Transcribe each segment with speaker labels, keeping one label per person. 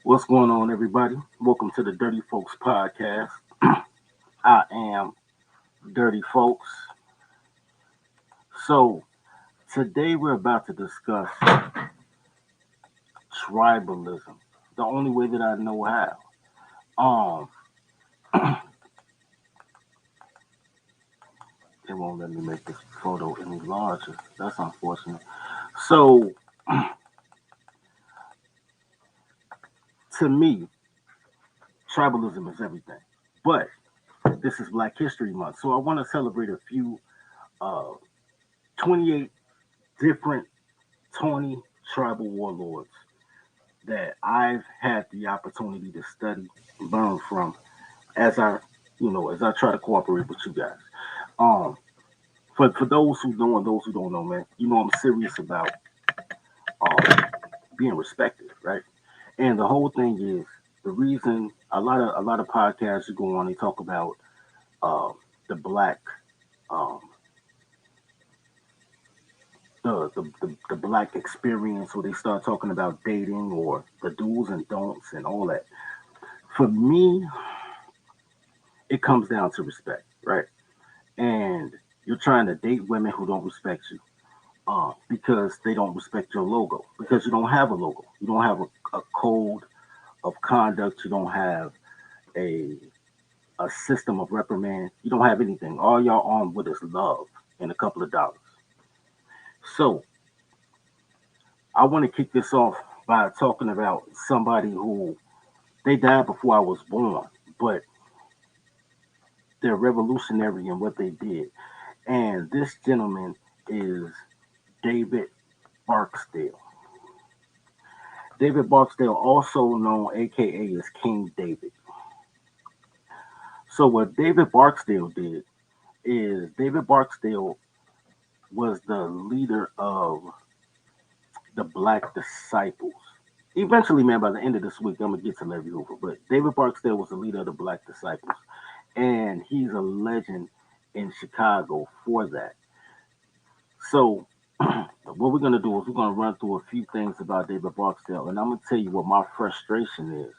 Speaker 1: What's going on, everybody? Welcome to the Dirty Folks Podcast. I am Dirty Folks. So, today we're about to discuss tribalism, the only way that I know how. It won't let me make this photo any larger. That's unfortunate. So, to me, tribalism is everything. But this is Black History Month, so I want to celebrate a few uh, 28 different Tony tribal warlords that I've had the opportunity to study, learn from as I try to cooperate with you guys. Um, for those who know and those who don't know, man, I'm serious about um being respected, right? And the whole thing is the reason a lot of podcasts you go on, they talk about um the black um the black experience, where they start talking about dating or the do's and don'ts and all that. For me, it comes down to respect, right? And you're trying to date women who don't respect you, because they don't respect your logo, because you don't have a logo, you don't have a code of conduct, you don't have a a system of reprimand, you don't have anything. All y'all on with is love and a couple of dollars. So I want to kick this off by talking about somebody who they died before I was born, but they're revolutionary in what they did. And this gentleman is David Barksdale. David Barksdale, also known AKA as King David. So what David Barksdale did is David Barksdale was the leader of the Black Disciples. Eventually, man, by the end of this week, I'm gonna get to Larry Hoover. But David Barksdale was the leader of the Black Disciples, and he's a legend in Chicago for that. So, what we're gonna do is we're gonna run through a few things about David Barksdale, and I'm gonna tell you what my frustration is,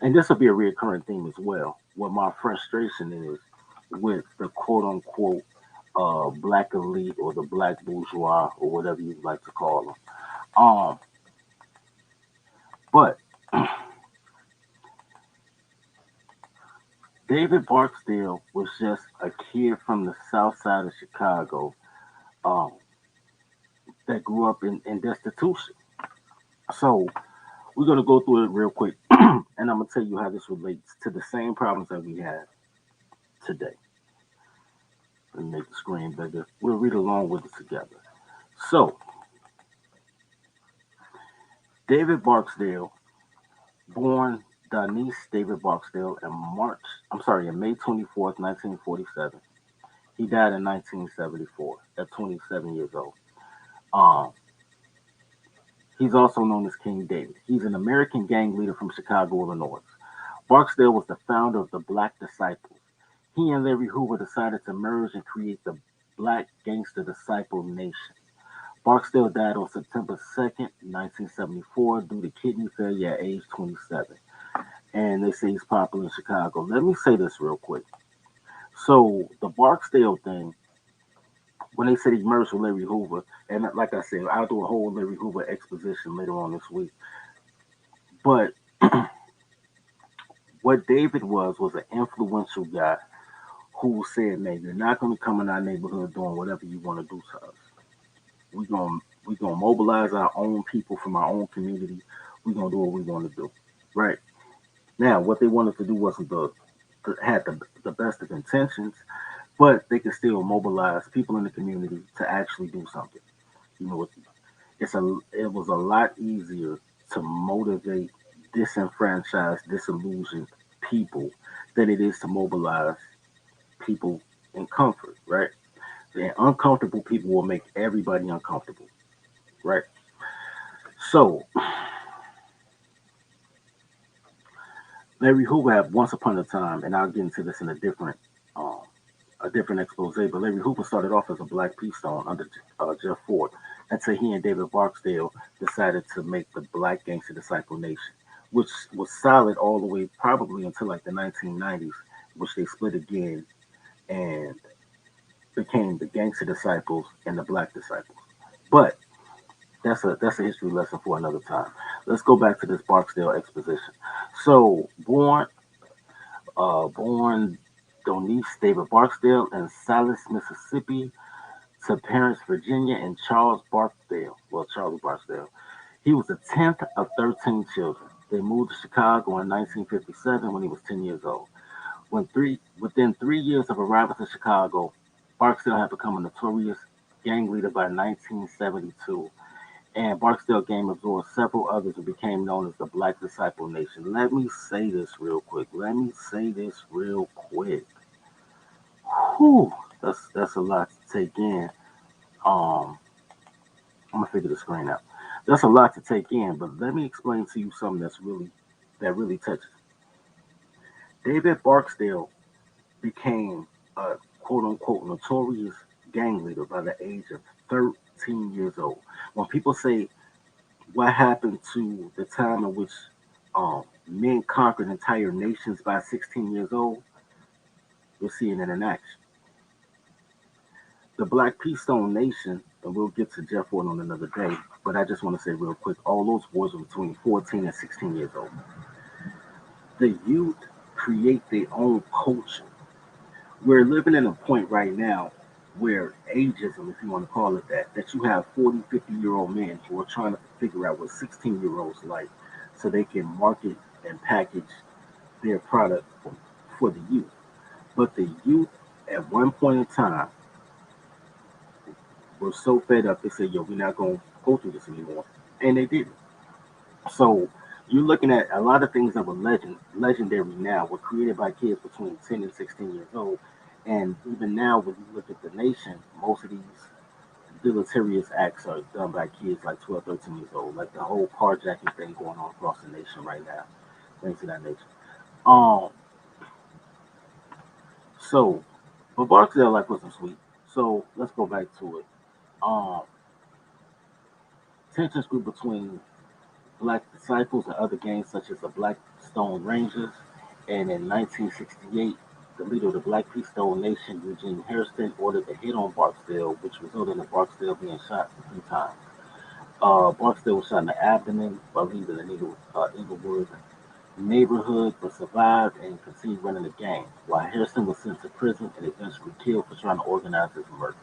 Speaker 1: and this will be a recurring theme as well. What my frustration is with the quote unquote black elite or the black bourgeois or whatever you like to call them. Um, but David Barksdale was just a kid from the south side of Chicago, um, that grew up in destitution. So we're gonna go through it real quick, and I'm gonna tell you how this relates to the same problems that we have today. Let me make the screen bigger. We'll read along with it together. So David Barksdale, born Denise David Barksdale in May 24th, 1947. He died in 1974 at 27 years old. Um, he's also known as King David. He's an American gang leader from Chicago, Illinois. Barksdale was the founder of the Black Disciples. He and Larry Hoover decided to merge and create the Black Gangster Disciple Nation. Barksdale died on September 2nd, 1974, due to kidney failure at age 27. And they say he's popular in Chicago. Let me say this real quick. So, the Barksdale thing, when they said he merged with Larry Hoover, and like I said, I'll do a whole Larry Hoover exposition later on this week. But what David was an influential guy who said, "Man, you're not going to come in our neighborhood doing whatever you want to do to us. We're gonna mobilize our own people from our own community. We're gonna do what we want to do." Right now, what they wanted to do wasn't had the best of intentions, but they could still mobilize people in the community to actually do something. You know, it was a lot easier to motivate disenfranchised, disillusioned people than it is to mobilize people in comfort, right? And uncomfortable people will make everybody uncomfortable, right? So Larry Hoover had once upon a time, and I'll get into this in um, a different expose. But Larry Hoover started off as a black peace stone under Jeff Ford, until he and David Barksdale decided to make the Black Gangster Disciple Nation. which was solid all the way probably until like the 1990s, which they split again and became the gangster disciples and the black disciples. But that's a history lesson for another time. Let's go back to this Barksdale exposition. So born Donice David Barksdale in Salis, Mississippi, to parents Virginia and Charles Barksdale. Well, Charlie Barksdale. He was the 10th of 13 children. They moved to Chicago in 1957 when he was 10 years old. Within 3 years of arriving to Chicago, Barksdale had become a notorious gang leader by 1972, and Barksdale gang absorbed several others and became known as the Black Disciple Nation. Let me say this real quick. Let me say this real quick. Whew, that's a lot to take in. Um, I'm gonna figure the screen out. That's a lot to take in, but let me explain to you something that really touches. David Barksdale became a quote unquote notorious gang leader by the age of 13 years old. When people say what happened to the time in which men conquered entire nations by 16 years old, you're seeing it in action. The Black Keystone Nation, and we'll get to Jeff Ford on another day, but I just want to say real quick, all those boys were between 14 and 16 years old. The youth create their own culture. We're living in a point right now where ageism, if you want to call it that you have 40, 50-year-old men who are trying to figure out what 16-year-olds like so they can market and package their product for the youth. But the youth, at one point in time, were so fed up, they said, yo, we're not going to go through this anymore. And they didn't. So you're looking at a lot of things that were legendary now were created by kids between 10 and 16 years old. And even now, when you look at the nation, most of these deleterious acts are done by kids like 12, 13 years old. Like the whole carjacking thing going on across the nation right now, things of that nature. Um, so, but Barksdale life wasn't sweet. So let's go back to it. Um, Tensions grew between Black disciples and other gangs such as the Black Stone Rangers. And in 1968, the leader of the Black Stone Nation, Eugene Hairston, ordered a hit on Barksdale, which resulted in Barksdale being shot 3 times. Barksdale was shot in the abdomen while leaving the Inglewood neighborhood, but survived and continued running the gang, while Hairston was sent to prison and eventually killed for trying to organize his murder.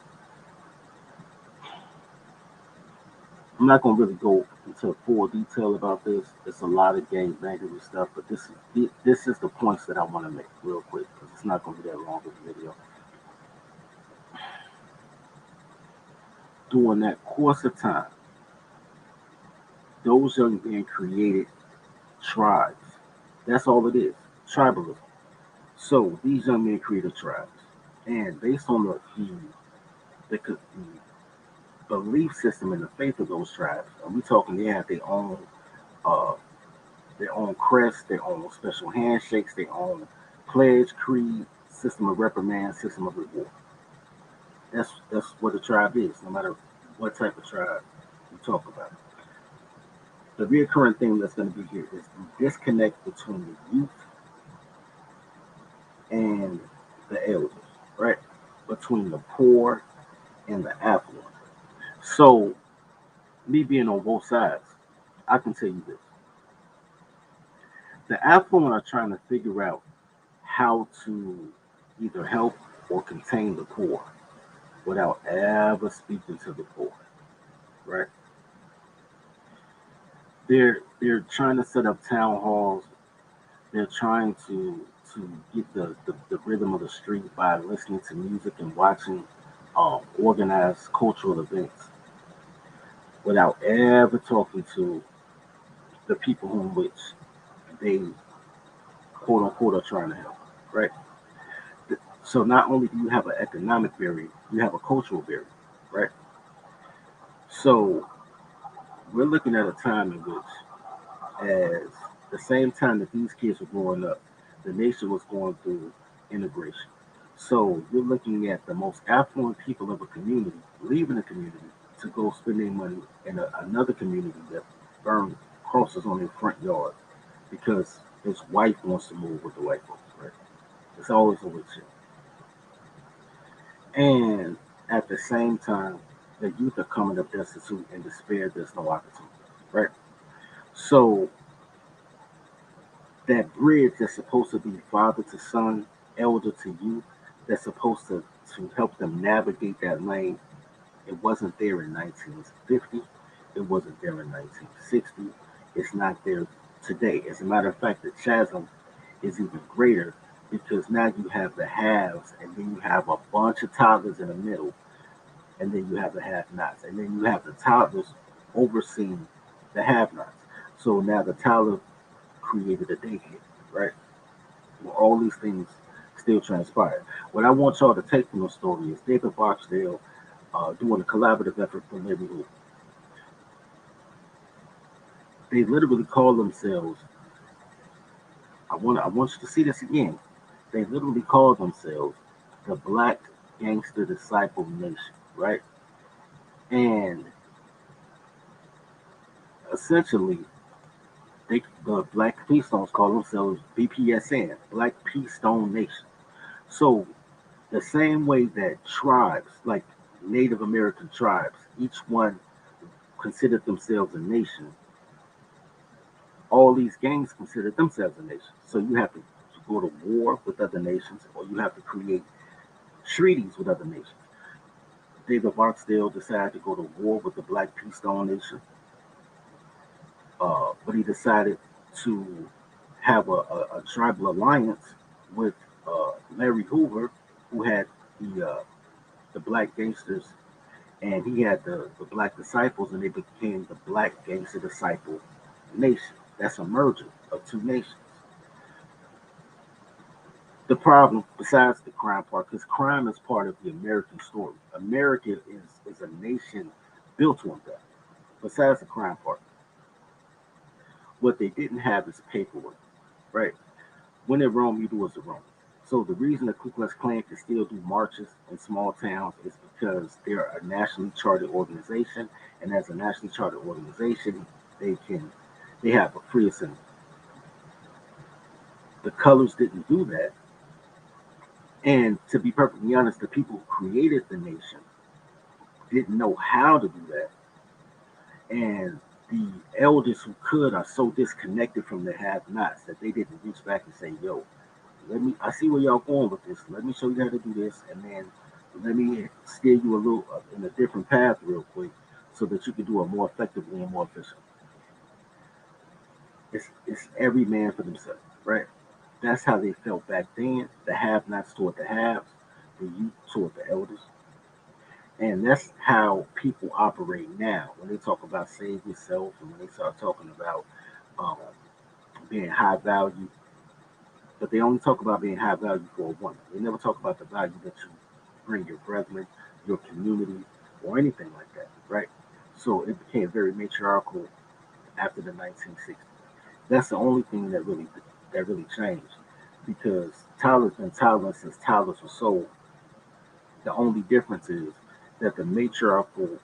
Speaker 1: I'm not going to really go into full detail about this. It's a lot of gangbangers stuff, but this is the points that I want to make real quick because it's not going to be that long of a video. During that course of time, those young men created tribes. That's all it is, tribalism. So these young men created tribes, and based on the belief system and the faith of those tribes, and we talking they have uh, their own crest, their own special handshakes, their own pledge, creed, system of reprimand, system of reward. That's what a tribe is, no matter what type of tribe you talk about. The recurring thing that's going to be here is the disconnect between the youth and the elders, right? Between the poor and the affluent. So, me being on both sides, I can tell you this. The affluent are trying to figure out how to either help or contain the poor without ever speaking to the poor, right? They're trying to set up town halls. They're trying to get the rhythm of the street by listening to music and watching organized cultural events without ever talking to the people whom which they quote unquote are trying to help, right? So not only do you have an economic barrier, you have a cultural barrier, right? So we're looking at a time in which, as the same time that these kids were growing up, the nation was going through integration. So you're looking at the most affluent people of a community leaving a community to go spend their money in another community that burned crosses on their front yard. because his wife wants to move with the white folks, right? It's always a witch. And at the same time, the youth are coming up destitute and despair. There's no opportunity, right? So that bridge that's supposed to be father to son, elder to youth, that's supposed to help them navigate that lane, it wasn't there in 1950. It wasn't there in 1960. It's not there today. As a matter of fact, the chasm is even greater because now you have the haves, and then you have a bunch of toddlers in the middle, and then you have the have-nots, and then you have the toddlers overseeing the have-nots. So now the toddler created a daycare, right? Well, all these things still transpired. What I want y'all to take from the story is David Barksdale doing a collaborative effort for livelihood. They literally call themselves. I want you to see this again. They literally call themselves the Black Gangster Disciple Nation, right? And essentially, the Black Peace Stones call themselves BPSN, Black Peace Stone Nation. So the same way that tribes, like Native American tribes, each one considered themselves a nation, all these gangs consider themselves a nation. So you have to go to war with other nations, or you have to create treaties with other nations. David Barksdale decided to go to war with the Black Peace Stone Nation, but he decided to have a tribal alliance with Larry Hoover, who had the Black Gangsters, and he had the Black Disciples, and they became the Black Gangster Disciple Nation. That's a merger of two nations. The problem, besides the crime part, because crime is part of the American story. America is a nation built on that. Besides the crime part, what they didn't have is paperwork, right? When in Rome, you do as the Romans. So the reason the Ku Klux Klan can still do marches in small towns is because they're a nationally chartered organization, and as a nationally chartered organization, they have a free assembly. The colors didn't do that, and to be perfectly honest, the people who created the nation didn't know how to do that, and the elders who could are so disconnected from the have-nots that they didn't reach back and say, "Yo, let me. I see where y'all going with this. Let me show you how to do this, and then let me steer you a little in a different path real quick, so that you can do it more effectively and more efficiently." It's every man for themselves, right? That's how they felt back then. The have-nots toward the haves, the youth toward the elders, and that's how people operate now when they talk about save yourself, and when they start talking about um, being high value. But they only talk about being high value for a woman. They never talk about the value that you bring your brethren, your community, or anything like that, right? So it became very matriarchal after the 1960s. That's the only thing that really changed, because Tyler's been Tyler since Tyler's was sold. The only difference is that the matriarchal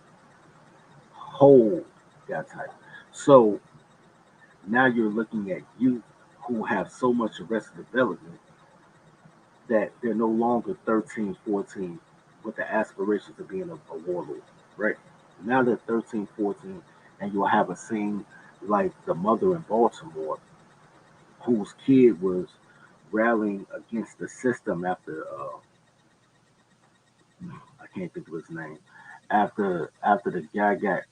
Speaker 1: hold got tight. So now you're looking at youth who have so much arrested development that they're no longer 13, 14 with the aspirations of being a warlord, right? Now they're 13, 14, and you'll have a scene like the mother in Baltimore whose kid was rallying against the system after I can't think of his name, after the guy got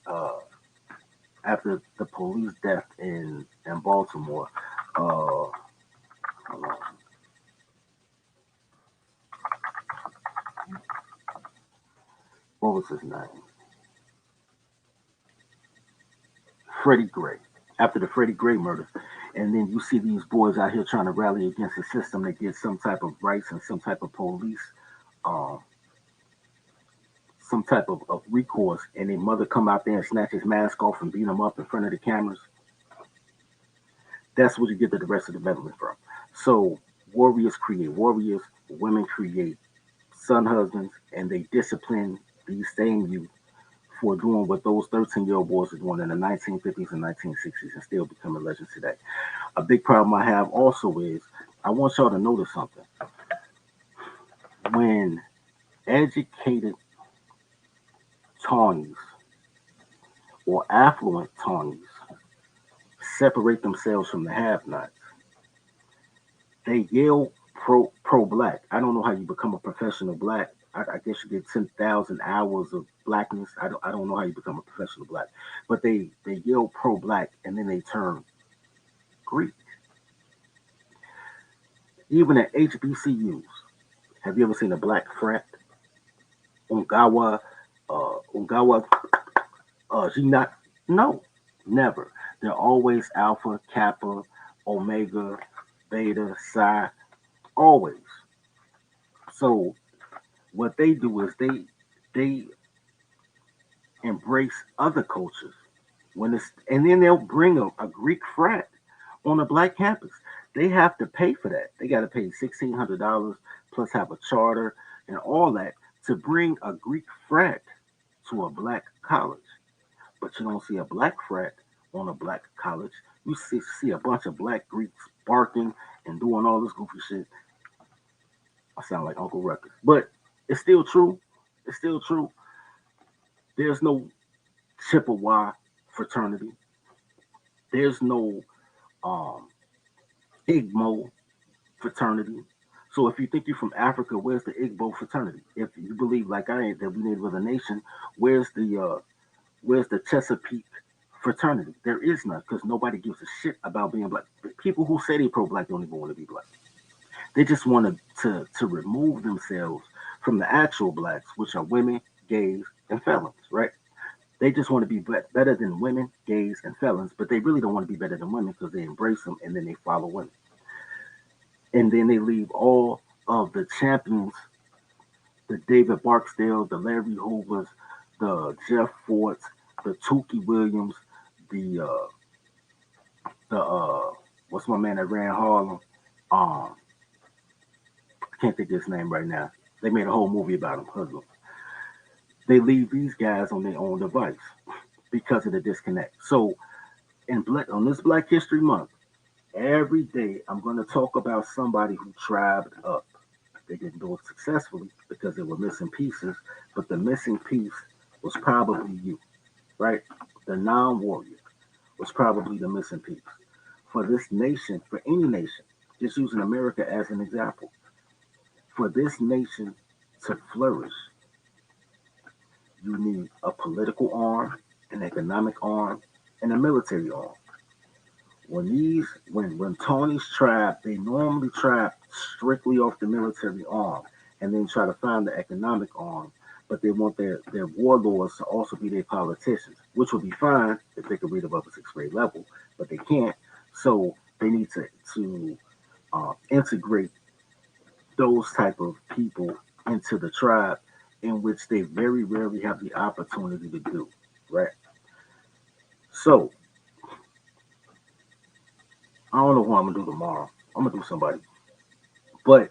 Speaker 1: after the police death in Baltimore. Hold on, what was his name? Freddie Gray. After the Freddie Gray murder, and then you see these boys out here trying to rally against the system to get some type of rights and some type of police, uh, some type of recourse, and their mother come out there and snatch his mask off and beat him up in front of the cameras. That's where you get the rest of the development from. So warriors create warriors, women create son husbands, and they discipline these same youth for doing what those 13-year-old boys are doing in the 1950s and 1960s and still becoming legends today. A big problem I have also is I want y'all to notice something. When educated Tawnies or affluent Tawnies separate themselves from the have-nots, they yell pro black. I don't know how you become a professional black. I guess you get 10,000 hours of blackness. I don't know how you become a professional black, but they yell pro black and then they turn Greek. Even at HBCUs, have you ever seen a black frat? Ungawa, Ungawa, Gina? No, never. They're always Alpha, Kappa, Omega, Beta, Psi, always. So what they do is they embrace other cultures when it's and then they'll bring a Greek frat on a black campus. They have to pay for that. They got to pay $1,600 plus have a charter and all that to bring a Greek frat to a black college. But you don't see a black frat on a black college. You see a bunch of black Greeks barking and doing all this goofy shit. I sound like Uncle Ruckus, but it's still true. It's still true. There's no Chippewa fraternity. There's no um, Igbo fraternity. So if you think you're from Africa, where's the Igbo fraternity? If you believe like I ain't that we need with a nation, where's the Chesapeake fraternity? There is none because nobody gives a shit about being black. People who say they pro black don't even want to be black. They just want to remove themselves from the actual blacks, which are women, gays, and felons, right? They just want to be better than women, gays, and felons, but they really don't want to be better than women because they embrace them and then they follow women. And then they leave all of the champions, the David Barksdale, the Larry Hoovers, the Jeff Forts, the Tukey Williams, the what's my man that ran Harlem? I can't think of his name right now. They made a whole movie about him. They leave these guys on their own device because of the disconnect. So, on this Black History Month, every day I'm going to talk about somebody who tribed up. They didn't do it successfully because they were missing pieces, but the missing piece was probably you, right? The non-warrior was probably the missing piece. For this nation, for any nation, just using America as an example, for this nation to flourish, you need a political arm, an economic arm, and a military arm. When Tony's tribe, they normally trap strictly off the military arm and then try to find the economic arm, but they want their warlords to also be their politicians, which would be fine if they could read above a sixth grade level, but they can't. So they need to integrate those type of people into the tribe, in which they very rarely have the opportunity to do, right? So I don't know who I'm gonna do tomorrow. I'm gonna do somebody, but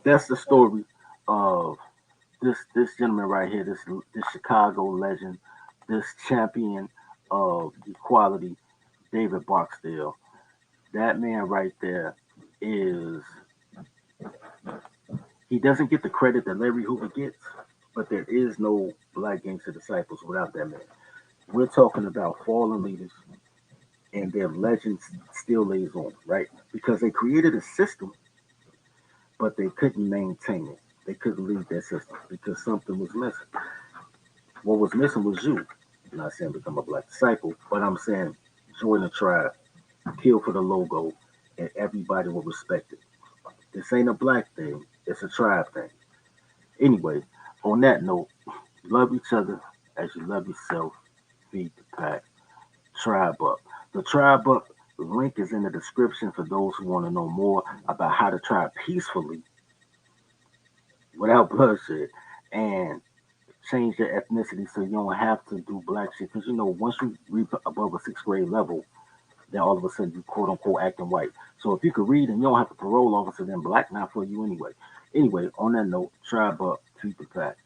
Speaker 1: that's the story of this gentleman right here, this Chicago legend, this champion of equality, David Barksdale. That man right there is he doesn't get the credit that Larry Hoover gets, but there is no Black Gangster Disciples without that man. We're talking about fallen leaders and their legends still lays on, right? Because they created a system, but they couldn't maintain it. They couldn't lead that system because something was missing. What was missing was you. I'm not saying become a black disciple, but I'm saying join the tribe, kill for the logo, and everybody will respect it. This ain't a black thing, it's a tribe thing. Anyway, on that note, love each other as you love yourself. Feed the pack. Tribe Up. The Tribe Up link is in the description for those who want to know more about how to tribe peacefully without bloodshed and change your ethnicity so you don't have to do black shit. Because once you reach above a sixth grade level, then all of a sudden you quote unquote acting white. So if you could read and you don't have to parole officer, then black not for you anyway. Anyway, on that note, Tribe Up, feed the pack.